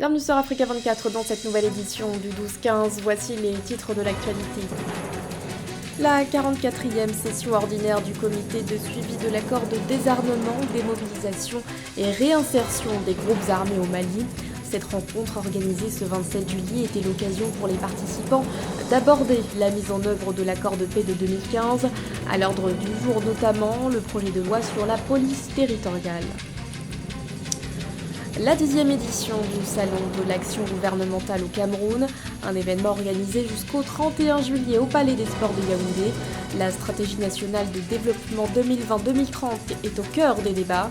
Bienvenue sur Africa 24 dans cette nouvelle édition du 12-15. Voici les titres de l'actualité. La 44e session ordinaire du comité de suivi de l'accord de désarmement, démobilisation et réinsertion des groupes armés au Mali. Cette rencontre organisée ce 27 juillet était l'occasion pour les participants d'aborder la mise en œuvre de l'accord de paix de 2015. À l'ordre du jour notamment, le projet de loi sur la police territoriale. La 10e édition du Salon de l'action gouvernementale au Cameroun, un événement organisé jusqu'au 31 juillet au Palais des Sports de Yaoundé. La stratégie nationale de développement 2020-2030 est au cœur des débats.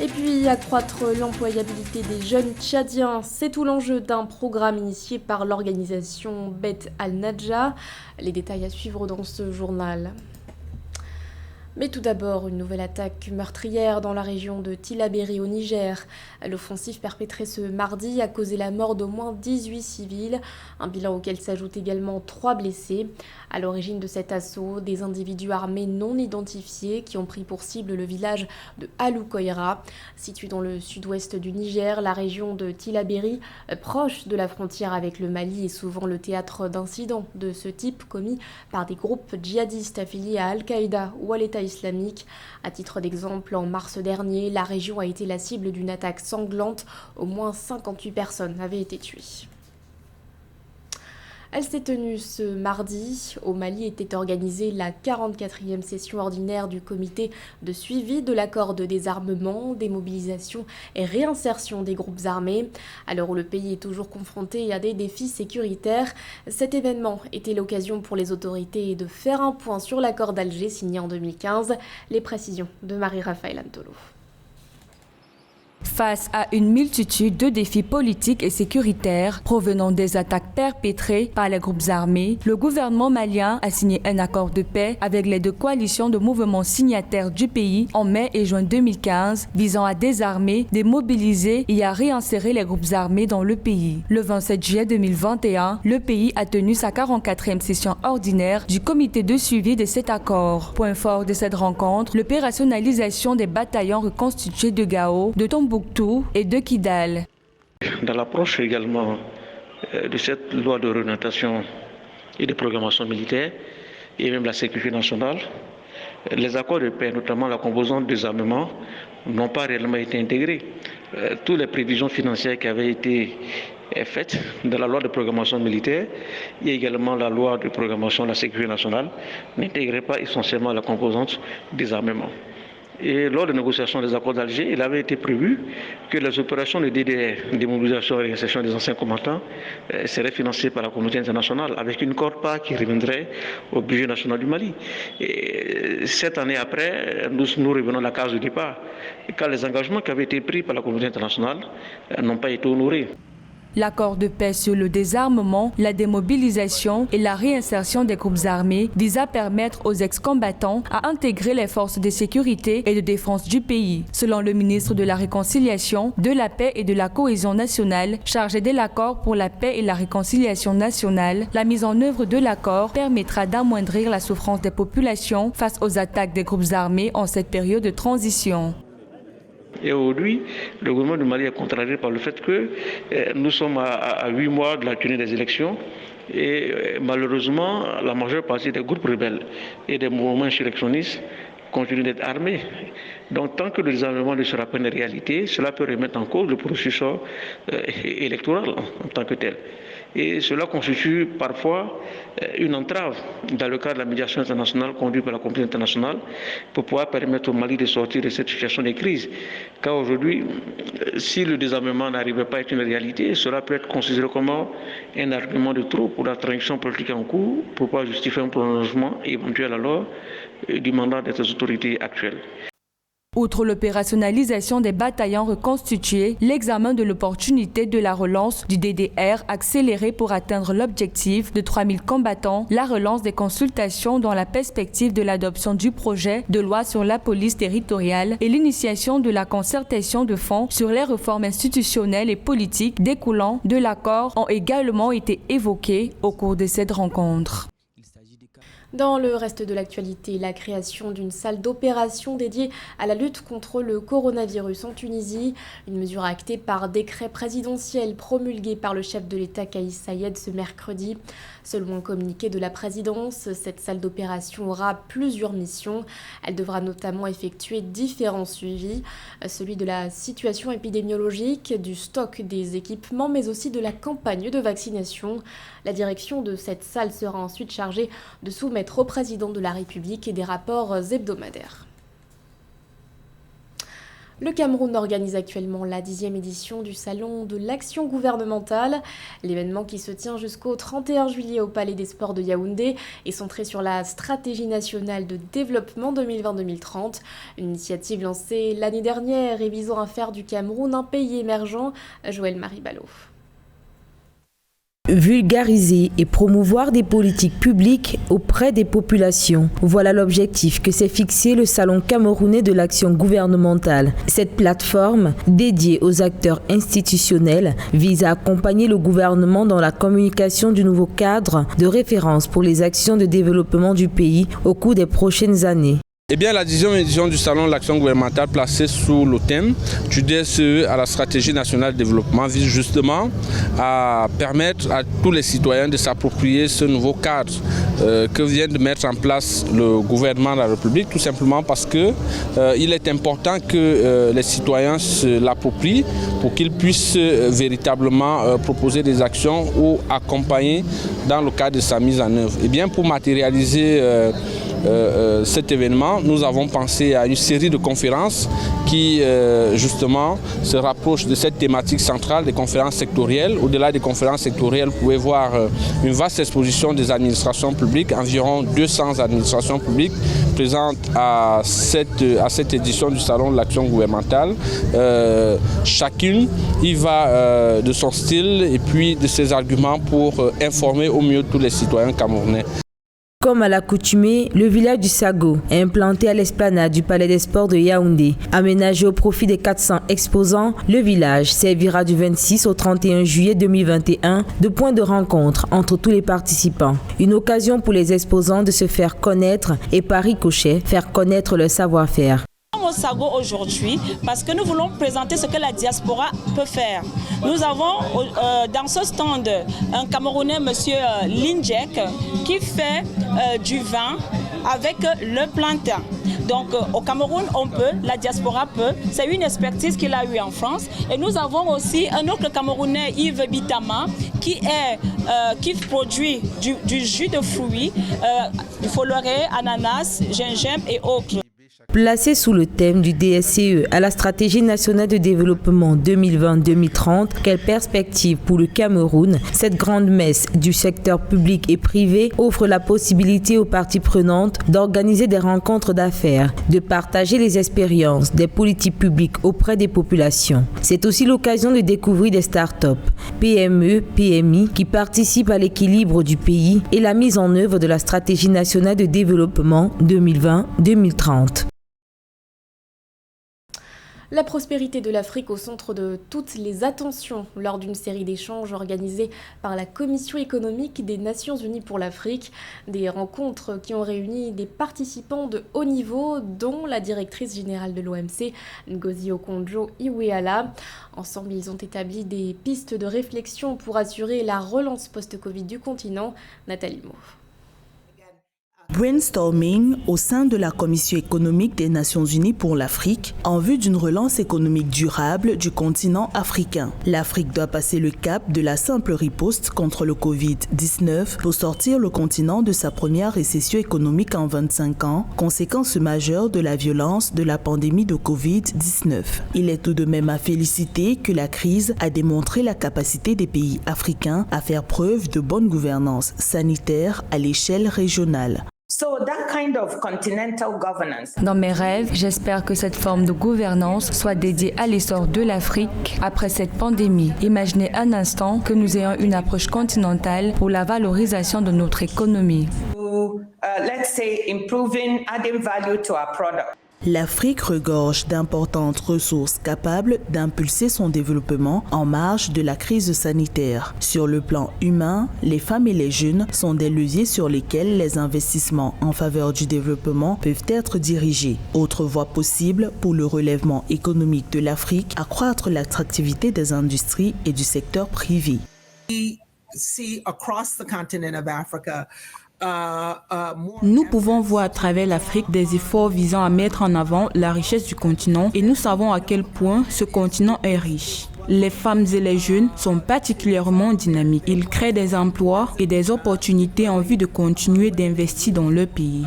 Et puis, accroître l'employabilité des jeunes Tchadiens, c'est tout l'enjeu d'un programme initié par l'organisation Bet Al-Nadja. Les détails à suivre dans ce journal. Mais tout d'abord, une nouvelle attaque meurtrière dans la région de Tillabéri au Niger. L'offensive perpétrée ce mardi a causé la mort d'au moins 18 civils, un bilan auquel s'ajoutent également 3 blessés. À l'origine de cet assaut, des individus armés non identifiés qui ont pris pour cible le village de Aloukoira. Situé dans le sud-ouest du Niger, la région de Tillabéri, proche de la frontière avec le Mali, est souvent le théâtre d'incidents de ce type commis par des groupes djihadistes affiliés à Al-Qaïda ou à l'État islamique. À titre d'exemple, en mars dernier, la région a été la cible d'une attaque sanglante. Au moins 58 personnes avaient été tuées. Elle s'est tenue ce mardi. Au Mali était organisée la 44e session ordinaire du comité de suivi de l'accord de désarmement, démobilisation et réinsertion des groupes armés. À l'heure où le pays est toujours confronté à des défis sécuritaires, cet événement était l'occasion pour les autorités de faire un point sur l'accord d'Alger signé en 2015. Les précisions de Marie-Raphaël Antolo. Face à une multitude de défis politiques et sécuritaires provenant des attaques perpétrées par les groupes armés, le gouvernement malien a signé un accord de paix avec les deux coalitions de mouvements signataires du pays en mai et juin 2015, visant à désarmer, démobiliser et à réinsérer les groupes armés dans le pays. Le 27 juillet 2021, le pays a tenu sa 44e session ordinaire du comité de suivi de cet accord. Point fort de cette rencontre, l'opérationnalisation des bataillons reconstitués de Gao, de Tombouctou et de Kidal. Dans l'approche également de cette loi de orientation et de programmation militaire et même la sécurité nationale, les accords de paix, notamment la composante désarmement, n'ont pas réellement été intégrés. Toutes les prévisions financières qui avaient été faites dans la loi de programmation militaire et également la loi de programmation de la sécurité nationale n'intégraient pas essentiellement la composante désarmement. Et lors des négociations des accords d'Alger, il avait été prévu que les opérations de DDR, démobilisation et réinsertion des anciens combattants, seraient financées par la communauté internationale avec une quote-part qui reviendrait au budget national du Mali. Et 7 années après, nous revenons à la case du départ, car les engagements qui avaient été pris par la communauté internationale n'ont pas été honorés. L'accord de paix sur le désarmement, la démobilisation et la réinsertion des groupes armés vise à permettre aux ex-combattants à intégrer les forces de sécurité et de défense du pays. Selon le ministre de la Réconciliation, de la Paix et de la Cohésion nationale, chargé de l'accord pour la paix et la réconciliation nationale, la mise en œuvre de l'accord permettra d'amoindrir la souffrance des populations face aux attaques des groupes armés en cette période de transition. Et aujourd'hui, le gouvernement du Mali est contrarié par le fait que nous sommes à 8 mois de la tenue des élections et malheureusement, la majeure partie des groupes rebelles et des mouvements insurrectionnistes continuent d'être armés. Donc tant que le désarmement ne sera pas une réalité, cela peut remettre en cause le processus électoral en tant que tel. Et cela constitue parfois une entrave dans le cadre de la médiation internationale conduite par la communauté internationale pour pouvoir permettre au Mali de sortir de cette situation de crise. Car aujourd'hui, si le désarmement n'arrivait pas à être une réalité, cela peut être considéré comme un argument de trop pour la transition politique en cours, pour pouvoir justifier un prolongement éventuel alors du mandat des autorités actuelles. Outre l'opérationnalisation des bataillons reconstitués, l'examen de l'opportunité de la relance du DDR accéléré pour atteindre l'objectif de 3000 combattants, la relance des consultations dans la perspective de l'adoption du projet de loi sur la police territoriale et l'initiation de la concertation de fond sur les réformes institutionnelles et politiques découlant de l'accord ont également été évoquées au cours de cette rencontre. Dans le reste de l'actualité, la création d'une salle d'opération dédiée à la lutte contre le coronavirus en Tunisie, une mesure actée par décret présidentiel promulgué par le chef de l'État Kais Saied ce mercredi. Selon un communiqué de la présidence, cette salle d'opération aura plusieurs missions. Elle devra notamment effectuer différents suivis, celui de la situation épidémiologique, du stock des équipements, mais aussi de la campagne de vaccination. La direction de cette salle sera ensuite chargée de soumettre au président de la République des rapports hebdomadaires. Le Cameroun organise actuellement la 10e édition du Salon de l'Action gouvernementale. L'événement qui se tient jusqu'au 31 juillet au Palais des Sports de Yaoundé est centré sur la stratégie nationale de développement 2020-2030, une initiative lancée l'année dernière et visant à faire du Cameroun un pays émergent. Joël Maribalo. Vulgariser et promouvoir des politiques publiques auprès des populations. Voilà l'objectif que s'est fixé le Salon camerounais de l'action gouvernementale. Cette plateforme, dédiée aux acteurs institutionnels, vise à accompagner le gouvernement dans la communication du nouveau cadre de référence pour les actions de développement du pays au cours des prochaines années. Eh bien, la 10e édition du Salon de l'action gouvernementale placée sous le thème du DSE à la stratégie nationale de développement vise justement à permettre à tous les citoyens de s'approprier ce nouveau cadre que vient de mettre en place le gouvernement de la République, tout simplement parce que il est important que les citoyens se l'approprient pour qu'ils puissent véritablement proposer des actions ou accompagner dans le cadre de sa mise en œuvre. Eh bien, pour matérialiser cet événement, nous avons pensé à une série de conférences qui justement se rapprochent de cette thématique centrale des conférences sectorielles. Au-delà des conférences sectorielles, vous pouvez voir une vaste exposition des administrations publiques, environ 200 administrations publiques présentes à cette édition du Salon de l'action gouvernementale. Chacune y va de son style et puis de ses arguments pour informer au mieux tous les citoyens camerounais. Comme à l'accoutumée, le village du Sago est implanté à l'esplanade du Palais des Sports de Yaoundé. Aménagé au profit des 400 exposants, le village servira du 26 au 31 juillet 2021 de point de rencontre entre tous les participants. Une occasion pour les exposants de se faire connaître et par ricochet, faire connaître leur savoir-faire. Au Sago aujourd'hui parce que nous voulons présenter ce que la diaspora peut faire. Nous avons dans ce stand un Camerounais, monsieur Linjek, qui fait du vin avec le plantain. Donc au Cameroun, on peut, la diaspora peut. C'est une expertise qu'il a eue en France. Et nous avons aussi un autre Camerounais, Yves Bitama, qui produit du jus de fruits, foloré, ananas, gingembre et autres. Placé sous le thème du DSE à la stratégie nationale de développement 2020-2030, quelle perspective pour le Cameroun? Cette grande messe du secteur public et privé offre la possibilité aux parties prenantes d'organiser des rencontres d'affaires, de partager les expériences des politiques publiques auprès des populations. C'est aussi l'occasion de découvrir des start-up, PME, PMI qui participent à l'équilibre du pays et la mise en œuvre de la stratégie nationale de développement 2020-2030. La prospérité de l'Afrique au centre de toutes les attentions lors d'une série d'échanges organisés par la Commission économique des Nations Unies pour l'Afrique. Des rencontres qui ont réuni des participants de haut niveau, dont la directrice générale de l'OMC, Ngozi Okonjo-Iweala. Ensemble, ils ont établi des pistes de réflexion pour assurer la relance post-Covid du continent. Nathalie Mauve. Brainstorming au sein de la Commission économique des Nations Unies pour l'Afrique en vue d'une relance économique durable du continent africain. L'Afrique doit passer le cap de la simple riposte contre le Covid-19 pour sortir le continent de sa première récession économique en 25 ans, conséquence majeure de la violence de la pandémie de Covid-19. Il est tout de même à féliciter que la crise a démontré la capacité des pays africains à faire preuve de bonne gouvernance sanitaire à l'échelle régionale. Dans mes rêves, j'espère que cette forme de gouvernance soit dédiée à l'essor de l'Afrique après cette pandémie. Imaginez un instant que nous ayons une approche continentale pour la valorisation de notre économie. L'Afrique regorge d'importantes ressources capables d'impulser son développement en marge de la crise sanitaire. Sur le plan humain, les femmes et les jeunes sont des leviers sur lesquels les investissements en faveur du développement peuvent être dirigés. Autre voie possible pour le relèvement économique de l'Afrique, accroître l'attractivité des industries et du secteur privé. Nous pouvons voir à travers l'Afrique des efforts visant à mettre en avant la richesse du continent et nous savons à quel point ce continent est riche. Les femmes et les jeunes sont particulièrement dynamiques. Ils créent des emplois et des opportunités en vue de continuer d'investir dans leur pays.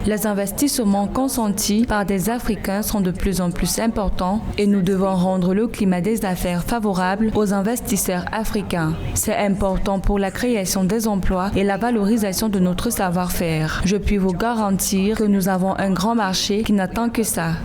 Les investissements consentis par des Africains sont de plus en plus importants et nous devons rendre le climat des affaires favorable aux investisseurs africains. C'est important pour la création des emplois et la valorisation de notre savoir-faire. Je puis vous garantir que nous avons un grand marché qui n'attend que ça.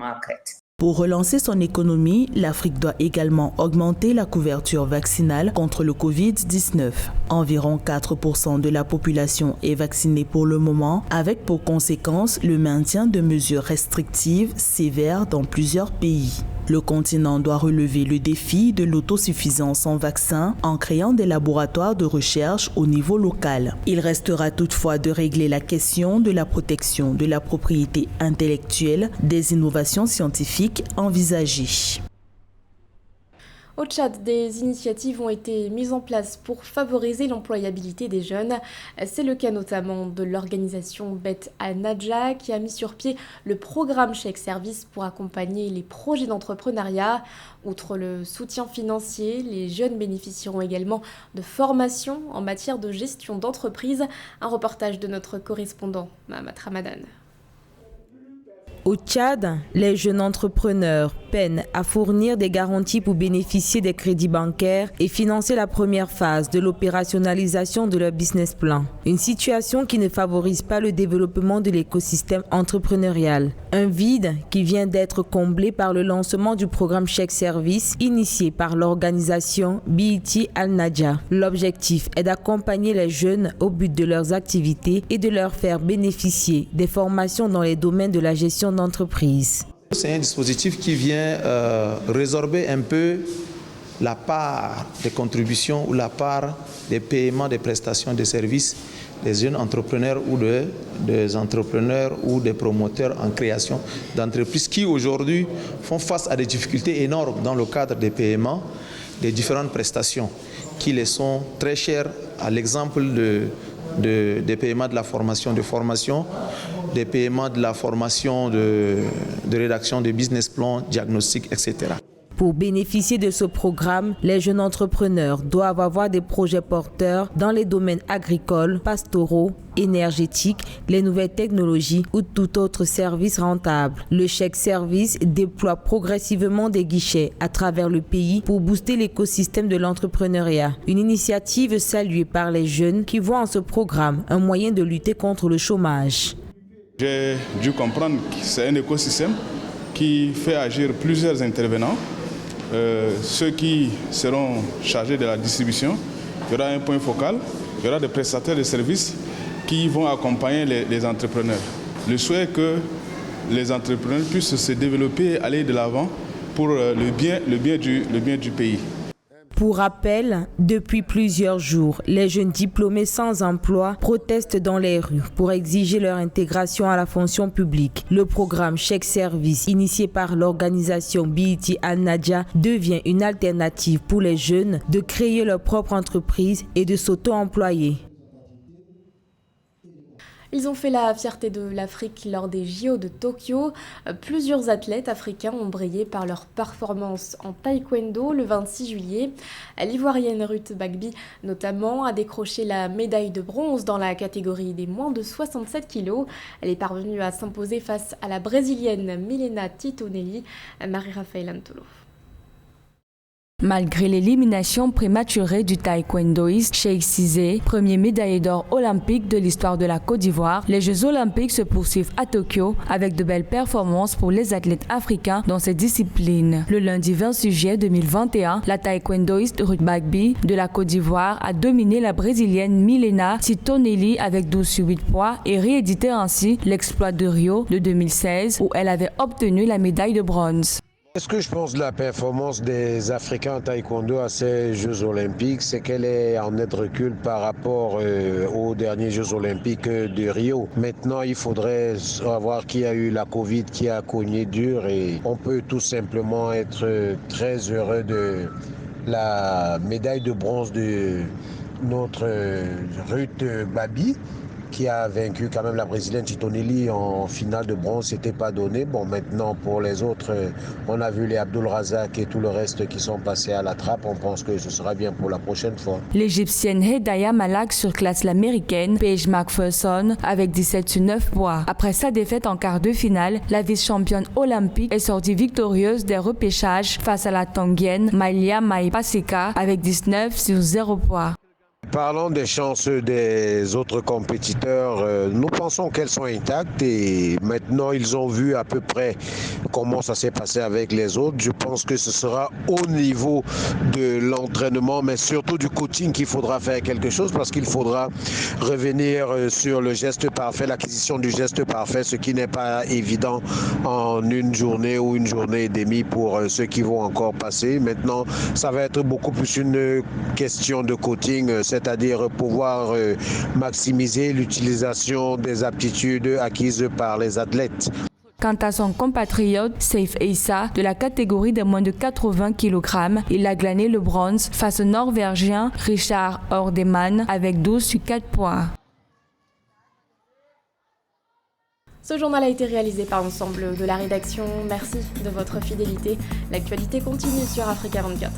Pour relancer son économie, l'Afrique doit également augmenter la couverture vaccinale contre le Covid-19. Environ 4% de la population est vaccinée pour le moment, avec pour conséquence le maintien de mesures restrictives sévères dans plusieurs pays. Le continent doit relever le défi de l'autosuffisance en vaccins en créant des laboratoires de recherche au niveau local. Il restera toutefois de régler la question de la protection de la propriété intellectuelle des innovations scientifiques envisagées. Au Tchad, des initiatives ont été mises en place pour favoriser l'employabilité des jeunes. C'est le cas notamment de l'organisation Bet Al-Nadja qui a mis sur pied le programme Chèque Service pour accompagner les projets d'entrepreneuriat. Outre le soutien financier, les jeunes bénéficieront également de formations en matière de gestion d'entreprise. Un reportage de notre correspondant, Mahamat Ramadan. Au Tchad, les jeunes entrepreneurs peinent à fournir des garanties pour bénéficier des crédits bancaires et financer la première phase de l'opérationnalisation de leur business plan. Une situation qui ne favorise pas le développement de l'écosystème entrepreneurial. Un vide qui vient d'être comblé par le lancement du programme Chèque Service initié par l'organisation BET Al-Nadja. L'objectif est d'accompagner les jeunes au but de leurs activités et de leur faire bénéficier des formations dans les domaines de la gestion d'entreprise. C'est un dispositif qui vient résorber un peu la part des contributions ou la part des paiements des prestations de services des jeunes entrepreneurs ou des entrepreneurs ou des promoteurs en création d'entreprises qui aujourd'hui font face à des difficultés énormes dans le cadre des paiements des différentes prestations qui les sont très chères, à l'exemple des paiements de la formation, des paiements de la formation de rédaction de business plans, diagnostics, etc. Pour bénéficier de ce programme, les jeunes entrepreneurs doivent avoir des projets porteurs dans les domaines agricoles, pastoraux, énergétiques, les nouvelles technologies ou tout autre service rentable. Le chèque service déploie progressivement des guichets à travers le pays pour booster l'écosystème de l'entrepreneuriat. Une initiative saluée par les jeunes qui voient en ce programme un moyen de lutter contre le chômage. J'ai dû comprendre que c'est un écosystème qui fait agir plusieurs intervenants. Ceux qui seront chargés de la distribution, il y aura un point focal, il y aura des prestataires de services qui vont accompagner les entrepreneurs. Le souhait est que les entrepreneurs puissent se développer et aller de l'avant pour le bien du pays. Pour rappel, depuis plusieurs jours, les jeunes diplômés sans emploi protestent dans les rues pour exiger leur intégration à la fonction publique. Le programme Chèque Service, initié par l'organisation BET Al-Nadja, devient une alternative pour les jeunes de créer leur propre entreprise et de s'auto-employer. Ils ont fait la fierté de l'Afrique lors des JO de Tokyo. Plusieurs athlètes africains ont brillé par leur performance en taekwondo le 26 juillet. L'Ivoirienne Ruth Bagby, notamment, a décroché la médaille de bronze dans la catégorie des moins de 67 kg. Elle est parvenue à s'imposer face à la Brésilienne Milena Titonelli. Marie-Raphaël Antolo. Malgré l'élimination prématurée du taekwondoïste Cheikh Cissé, premier médaillé d'or olympique de l'histoire de la Côte d'Ivoire, les Jeux olympiques se poursuivent à Tokyo avec de belles performances pour les athlètes africains dans ces disciplines. Le lundi 26 juillet 2021, la taekwondoïste Ruth Bagby de la Côte d'Ivoire a dominé la brésilienne Milena Titonelli avec 12 sur 8 poids et réédité ainsi l'exploit de Rio de 2016 où elle avait obtenu la médaille de bronze. Ce que je pense de la performance des Africains en taekwondo à ces Jeux olympiques, c'est qu'elle est en net recul par rapport aux derniers Jeux olympiques de Rio. Maintenant, il faudrait savoir qu'il y a eu la Covid qui a cogné dur et on peut tout simplement être très heureux de la médaille de bronze de notre Ruth Bagby, qui a vaincu quand même la brésilienne Titonelli en finale de bronze, c'était pas donné. Bon, maintenant pour les autres, on a vu les Abdul Razak et tout le reste qui sont passés à la trappe. On pense que ce sera bien pour la prochaine fois. L'Égyptienne Hedaya Malak surclasse l'Américaine Paige McPherson avec 17 sur 9 poids. Après sa défaite en quart de finale, la vice-championne olympique est sortie victorieuse des repêchages face à la Tongienne Maïlia Maipaseka avec 19 sur 0 poids. Parlons des chances des autres compétiteurs, nous pensons qu'elles sont intactes et maintenant ils ont vu à peu près comment ça s'est passé avec les autres. Je pense que ce sera au niveau de l'entraînement mais surtout du coaching qu'il faudra faire quelque chose parce qu'il faudra revenir sur le geste parfait, l'acquisition du geste parfait, ce qui n'est pas évident en une journée ou une journée et demie pour ceux qui vont encore passer. Maintenant, ça va être beaucoup plus une question de coaching, c'est-à-dire pouvoir maximiser l'utilisation des aptitudes acquises par les athlètes. Quant à son compatriote Seif Issa de la catégorie des moins de 80 kg, il a glané le bronze face au Norvégien Richard Ordeman avec 12 sur 4 poids. Ce journal a été réalisé par l'ensemble de la rédaction. Merci de votre fidélité. L'actualité continue sur Africa 24.